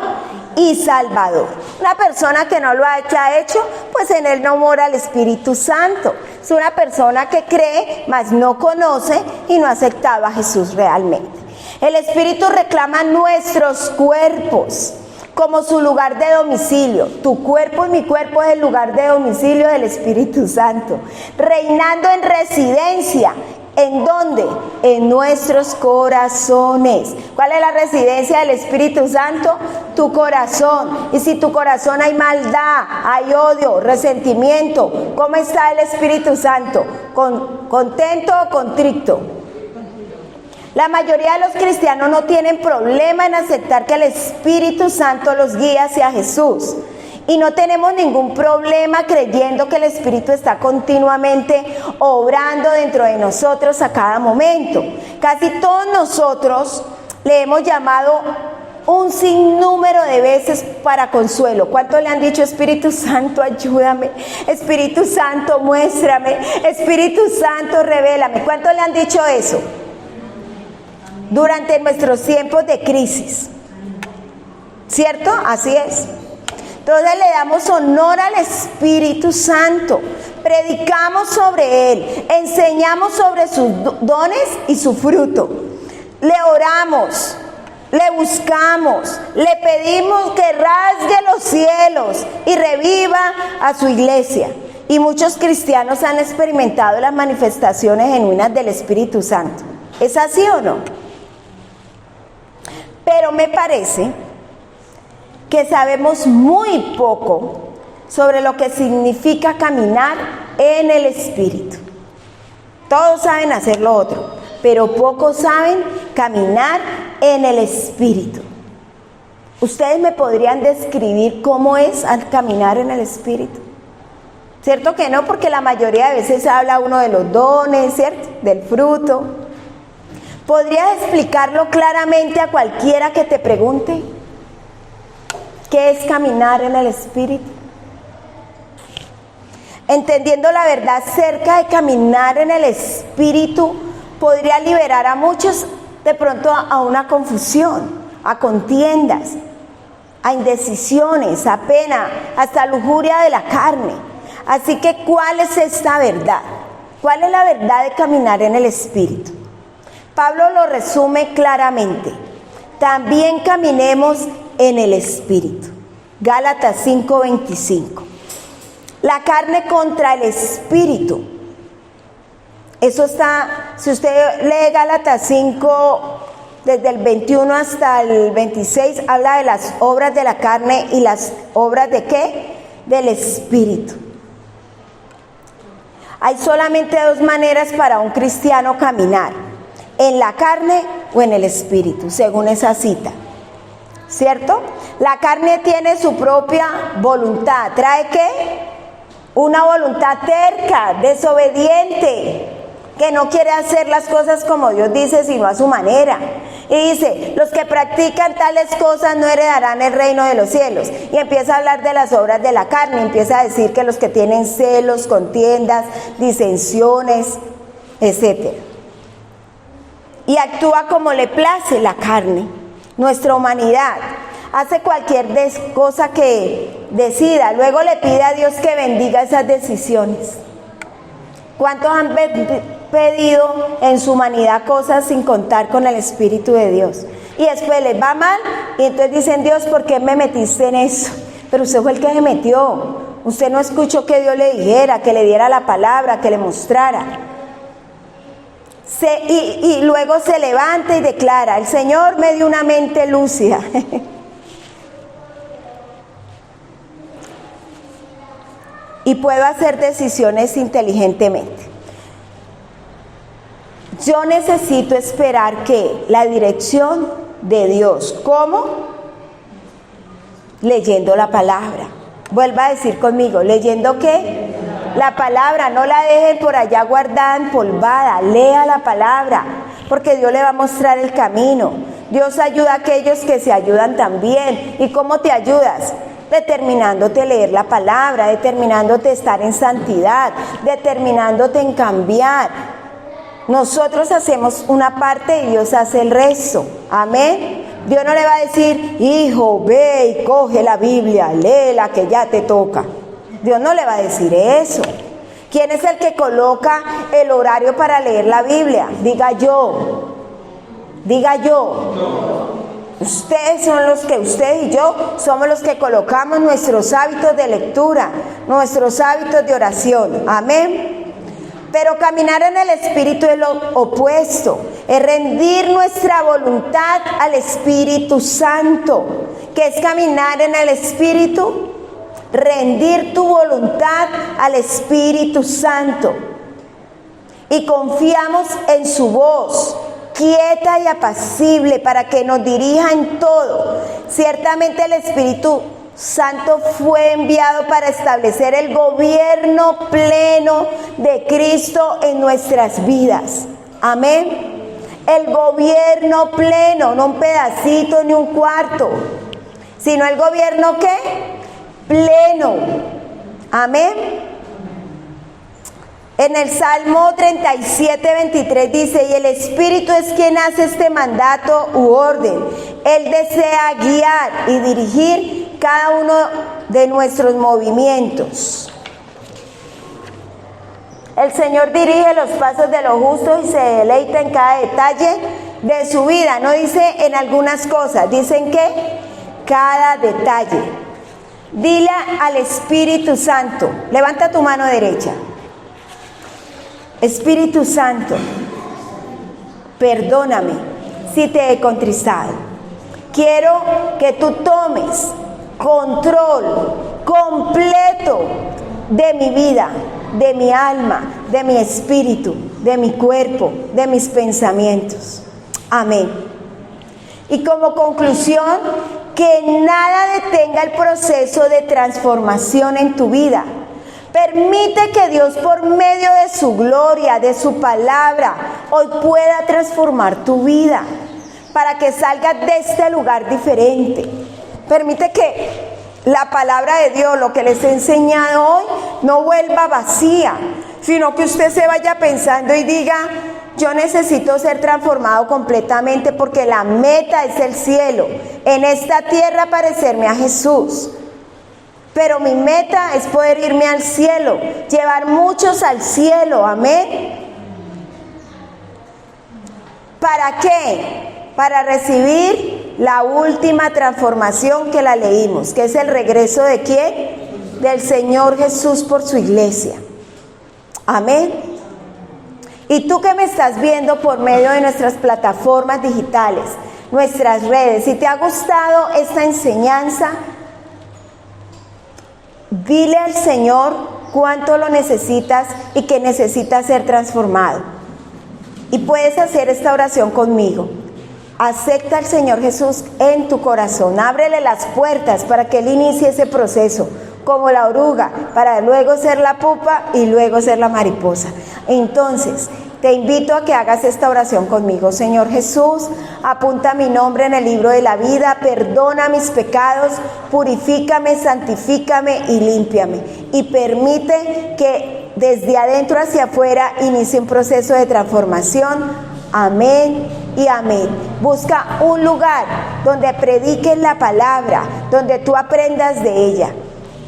y Salvador. Una persona que no lo ha hecho, pues en él no mora el Espíritu Santo. Es una persona que cree, mas no conoce y no ha aceptado a Jesús realmente. El Espíritu reclama nuestros cuerpos como su lugar de domicilio. Tu cuerpo y mi cuerpo es el lugar de domicilio del Espíritu Santo, reinando en residencia. ¿En dónde? En nuestros corazones. ¿Cuál es la residencia del Espíritu Santo? Tu corazón. Y si tu corazón hay maldad, hay odio, resentimiento, ¿cómo está el Espíritu Santo? ¿Contento o contrito? La mayoría de los cristianos no tienen problema en aceptar que el Espíritu Santo los guía hacia Jesús. Y no tenemos ningún problema creyendo que el Espíritu está continuamente obrando dentro de nosotros a cada momento. Casi todos nosotros le hemos llamado un sinnúmero de veces para consuelo. ¿Cuánto le han dicho: Espíritu Santo, ayúdame? Espíritu Santo, muéstrame. Espíritu Santo, revélame. ¿Cuánto le han dicho eso? Durante nuestros tiempos de crisis, ¿cierto? Así es. Entonces le damos honor al Espíritu Santo, predicamos sobre Él, enseñamos sobre sus dones y su fruto, le oramos, le buscamos, le pedimos que rasgue los cielos y reviva a su iglesia. Y muchos cristianos han experimentado las manifestaciones genuinas del Espíritu Santo. ¿Es así o no? Pero me parece que sabemos muy poco sobre lo que significa caminar en el Espíritu. Todos saben hacer lo otro, pero pocos saben caminar en el Espíritu. ¿Ustedes me podrían describir cómo es al caminar en el Espíritu? ¿Cierto que no? Porque la mayoría de veces habla uno de los dones, ¿cierto? Del fruto. ¿Podrías explicarlo claramente a cualquiera que te pregunte? ¿Qué es caminar en el Espíritu? Entendiendo la verdad acerca de caminar en el Espíritu, podría liberar a muchos de pronto a una confusión, a contiendas, a indecisiones, a pena, hasta lujuria de la carne. Así que, ¿cuál es esta verdad? ¿Cuál es la verdad de caminar en el Espíritu? Pablo lo resume claramente. También caminemos en el Espíritu. Gálatas 5:25. La carne contra el Espíritu. Eso está, si usted lee Gálatas 5, desde el 21 hasta el 26, habla de las obras de la carne y las obras de ¿qué? Del Espíritu. Hay solamente dos maneras para un cristiano caminar: en la carne o en el Espíritu, según esa cita. ¿Cierto? La carne tiene su propia voluntad. ¿Trae qué? Una voluntad terca, desobediente, que no quiere hacer las cosas como Dios dice, sino a su manera. Y dice: los que practican tales cosas no heredarán el reino de los cielos. Y empieza a hablar de las obras de la carne. Empieza a decir que los que tienen celos, contiendas, disensiones, etc. Y actúa como le place la carne. Nuestra humanidad hace cualquier cosa que decida, luego le pide a Dios que bendiga esas decisiones. ¿Cuántos han pedido en su humanidad cosas sin contar con el Espíritu de Dios? Y después les va mal y entonces dicen: Dios, ¿por qué me metiste en eso? Pero usted fue el que se metió. Usted no escuchó que Dios le dijera, que le diera la palabra, que le mostrara. Y luego se levanta y declara: el Señor me dio una mente lúcida. Y puedo hacer decisiones inteligentemente. Yo necesito esperar que la dirección de Dios. ¿Cómo? Leyendo la palabra. Vuelva a decir conmigo: ¿leyendo qué? La palabra. No la dejen por allá guardada, empolvada. Lea la palabra, porque Dios le va a mostrar el camino. Dios ayuda a aquellos que se ayudan también. ¿Y cómo te ayudas? Determinándote a leer la palabra, determinándote a estar en santidad, determinándote en cambiar. Nosotros hacemos una parte y Dios hace el resto. Amén. Dios no le va a decir, hijo, ve y coge la Biblia, léela que ya te toca. Dios no le va a decir eso. ¿Quién es el que coloca el horario para leer la Biblia? Diga yo. Diga yo. Ustedes y yo somos los que colocamos nuestros hábitos de lectura, nuestros hábitos de oración. Amén. Pero caminar en el Espíritu es lo opuesto, es rendir nuestra voluntad al Espíritu Santo. ¿Qué es caminar en el Espíritu? Rendir tu voluntad al Espíritu Santo. Y confiamos en su voz, quieta y apacible, para que nos dirija en todo. Ciertamente el Espíritu Santo fue enviado para establecer el gobierno pleno de Cristo en nuestras vidas. Amén. El gobierno pleno, no un pedacito ni un cuarto, sino el gobierno ¿qué? Pleno. Amén. En el Salmo 37:23 dice, y el Espíritu es quien hace este mandato u orden. Él desea guiar y dirigir cada uno de nuestros movimientos. El Señor dirige los pasos de los justos y se deleita en cada detalle de su vida. No dice en algunas cosas, dicen que cada detalle. Dile al Espíritu Santo, levanta tu mano derecha. Espíritu Santo, perdóname si te he contristado. Quiero que tú tomes control completo de mi vida, de mi alma, de mi espíritu, de mi cuerpo, de mis pensamientos. Amén. Y como conclusión, que nada detenga el proceso de transformación en tu vida. Permite que Dios, por medio de su gloria, de su palabra, hoy pueda transformar tu vida para que salgas de este lugar diferente. Permite que la palabra de Dios, lo que les he enseñado hoy, no vuelva vacía, sino que usted se vaya pensando y diga, yo necesito ser transformado completamente porque la meta es el cielo. En esta tierra parecerme a Jesús. Pero mi meta es poder irme al cielo, llevar muchos al cielo, amén. ¿Para qué? Para recibir la última transformación que la leímos, que es el regreso de ¿quién? Del Señor Jesús por su iglesia. Amén. Y tú que me estás viendo por medio de nuestras plataformas digitales, nuestras redes, si te ha gustado esta enseñanza, dile al Señor cuánto lo necesitas y que necesitas ser transformado. Y puedes hacer esta oración conmigo. Acepta al Señor Jesús en tu corazón. Ábrele las puertas para que Él inicie ese proceso, como la oruga, para luego ser la pupa y luego ser la mariposa. Entonces, te invito a que hagas esta oración conmigo. Señor Jesús, apunta mi nombre en el libro de la vida, perdona mis pecados, purifícame, santifícame y límpiame. Y permite que desde adentro hacia afuera inicie un proceso de transformación. Amén y amén. Busca un lugar donde prediques la palabra, donde tú aprendas de ella.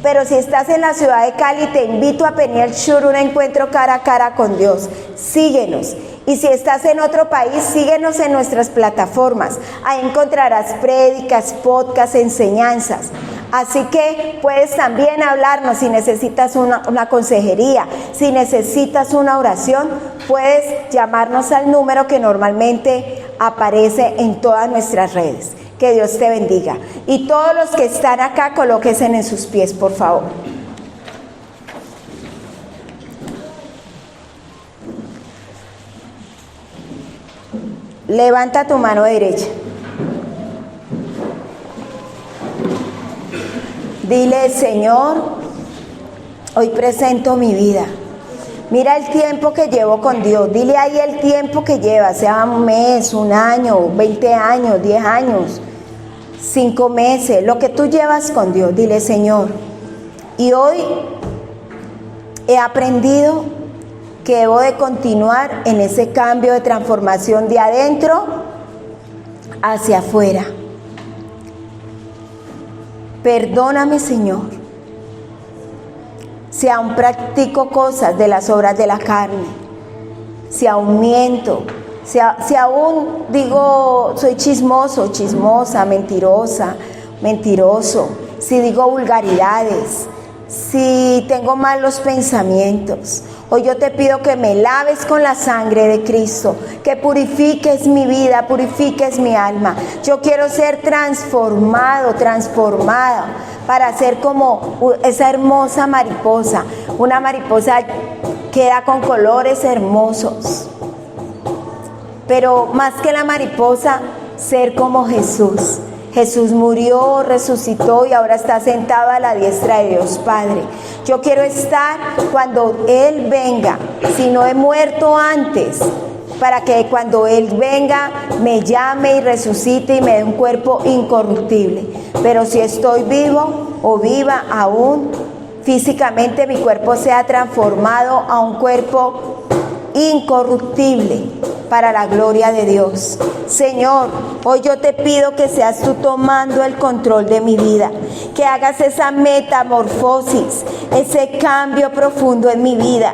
Pero si estás en la ciudad de Cali, te invito a Peniel Shur, un encuentro cara a cara con Dios. Síguenos. Y si estás en otro país, síguenos en nuestras plataformas. Ahí encontrarás prédicas, podcasts, enseñanzas. Así que puedes también hablarnos si necesitas una consejería, si necesitas una oración, puedes llamarnos al número que normalmente aparece en todas nuestras redes. Que Dios te bendiga. Y todos los que están acá, colóquense en sus pies, por favor. Levanta tu mano derecha. Dile, Señor, hoy presento mi vida. Mira el tiempo que llevo con Dios. Dile ahí el tiempo que lleva, sea un mes, un año, 20 años, 10 años, 5 meses, lo que tú llevas con Dios. Dile, Señor, y hoy he aprendido que debo de continuar en ese cambio de transformación de adentro hacia afuera. Perdóname, Señor, si aún practico cosas de las obras de la carne, si aún miento, si aún digo, soy chismoso, chismosa, mentirosa, mentiroso, si digo vulgaridades, si tengo malos pensamientos. Hoy yo te pido que me laves con la sangre de Cristo, que purifiques mi vida, purifiques mi alma. Yo quiero ser transformado, transformada, para ser como esa hermosa mariposa. Una mariposa queda con colores hermosos. Pero más que la mariposa, ser como Jesús. Jesús murió, resucitó y ahora está sentado a la diestra de Dios Padre. Yo quiero estar cuando Él venga, si no he muerto antes, para que cuando Él venga me llame y resucite y me dé un cuerpo incorruptible. Pero si estoy vivo o viva aún, físicamente mi cuerpo sea transformado a un cuerpo incorruptible para la gloria de Dios. Señor, hoy yo te pido que seas tú tomando el control de mi vida, que hagas esa metamorfosis, ese cambio profundo en mi vida,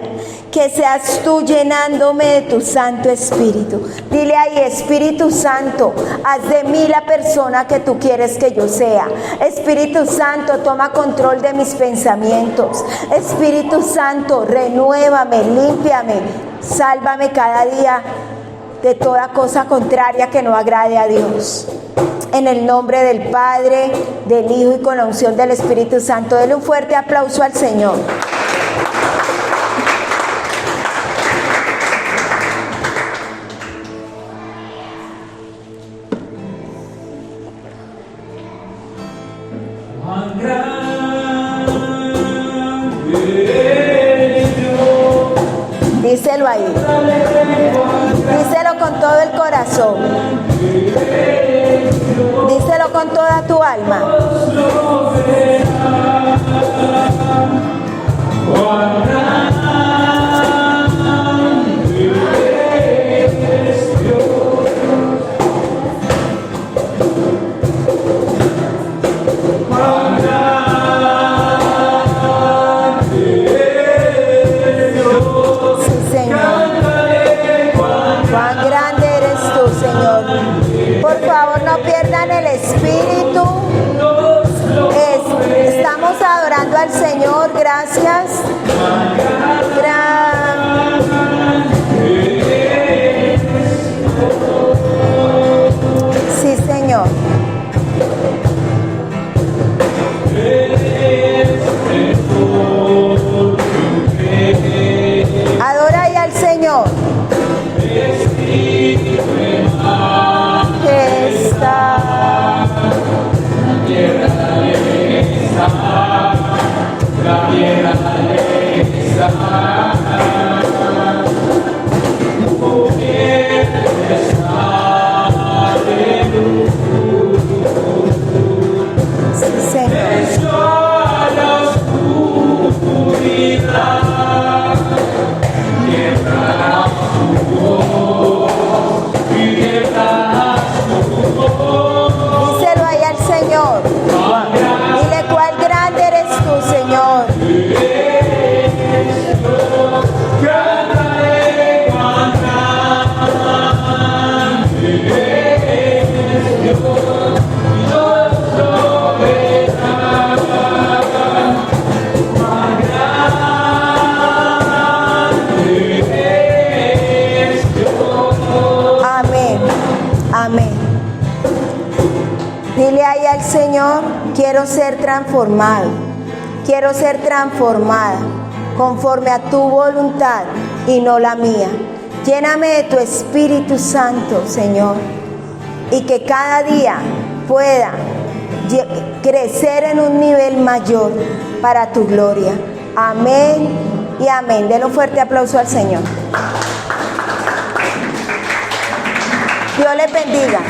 que seas tú llenándome de tu Santo Espíritu. Dile ahí, Espíritu Santo, haz de mí la persona que tú quieres que yo sea. Espíritu Santo, toma control de mis pensamientos. Espíritu Santo, renuévame, límpiame, sálvame cada día de toda cosa contraria que no agrade a Dios. En el nombre del Padre, del Hijo y con la unción del Espíritu Santo. Denle un fuerte aplauso al Señor. Díselo ahí. Díselo con todo el corazón. Díselo con toda tu alma. Estamos adorando al Señor, gracias. Sí, Señor. Adora ahí al Señor. Está la tierra sí, Señor. Díselo ahí al Señor. Dile cuál grande eres tú, Señor. Amén. Amén. Dile ahí al Señor, quiero ser transformado, quiero ser transformada conforme a tu voluntad y no la mía. Lléname de tu Espíritu Santo, Señor, y que cada día pueda crecer en un nivel mayor para tu gloria. Amén y amén. Denle un fuerte aplauso al Señor. Dios les bendiga.